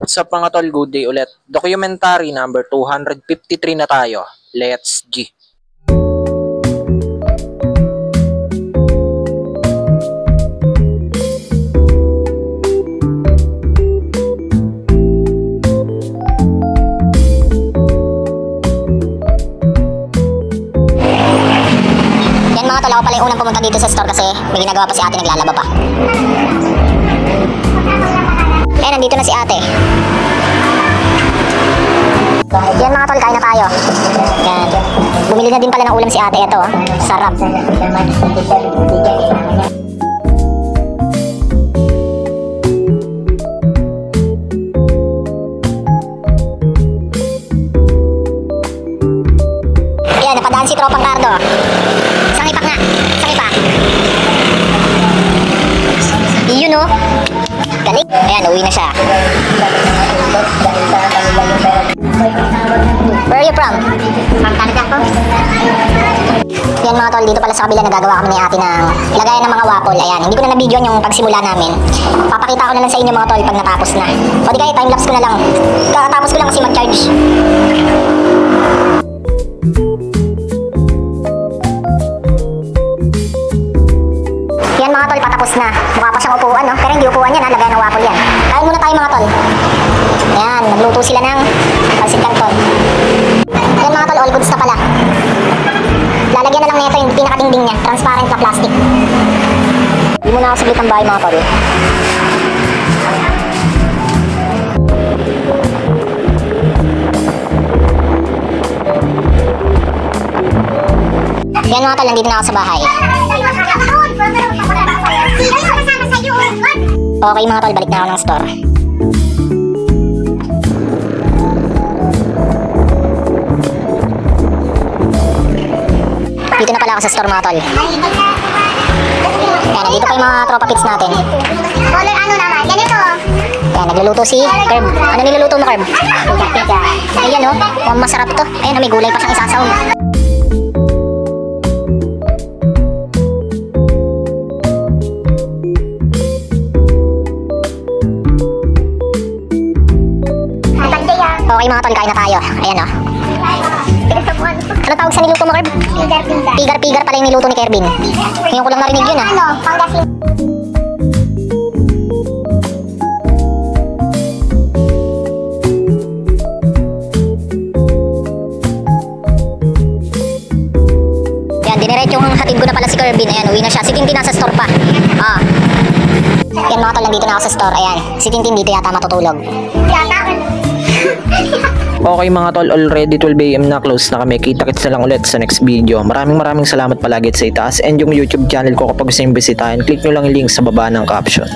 Sa mga tol, good day ulit. Documentary number 253 na tayo. Let's G. Yan mga tol, ako pala yung unang pumunta dito sa store kasi may ginagawa pa si ate, naglalaba pa. Eh, nandito na si ate. Yan mga tol, kain na tayo. Yan. Bumili na din pala ng ulam si ate. Ito, sarap. Yan, napadaan si Tropang Cardo. Isang ipak nga. Isang ipak. Yun o. Galing. Ayan, uwi na siya. Where are you from? From Canada po. Yan mga tol, dito pala sa kabila nagagawa kami ni ate ng lagayan ng mga waffle. Ayan, hindi ko na na-videoan yung pagsimula namin. Papakita ko na lang sa inyo mga tol pag natapos na. O di kaya time-lapse ko na lang. Kakatapos ko lang kasi mag-charge. Yan mga tol, patapos na. Mukha pa siyang upuan, no? Pero hindi upuan yan, ha? Lagayan ng waffle yan. Kain muna tayo mga tol. Yan, nagluto sila ng pansit canton. Yan mga tol, all goods na pala. Lalagyan na lang nito yung pinakadingding niya, transparent na plastic. Hindi muna ako saglit ng bahay mga tol. Yan mga tol, nandito na ako sa bahay. Okay mga tol, balik na ako ng store. Dito na pala ako sa store mga tol. Yan, nandito pa yung mga tropa kits natin. Color ano naman? Ganito. Yan, nagluluto si Curb. Ano niluluto mo, Curb? Ayan o, oh, masarap to. Ayan, may gulay pa siyang isasaw. Okay mga tol, kain na tayo. Ayan o. Ano tawag sa niluto mo, Curb? Pigar-pigar. Pigar-pigar pala yung niluto ni Kerbin. Ngayon ko lang narinig yun, Ano? Panggasin. Yan, diniretsyong hatid ko na pala si Kerbin. Ayan, uwi na siya. Si Tintin nasa store pa. Ah. Yan mga tol, nandito na ako sa store. Ayan, si Tintin dito yata matutulog. Okay mga tol, already 12 AM na, close na kami. Kita-kits na lang ulit sa next video. Maraming salamat palagi sa itaas and yung YouTube channel ko kapag gusto nyo bisitahin, click nyo lang yung link sa baba ng caption.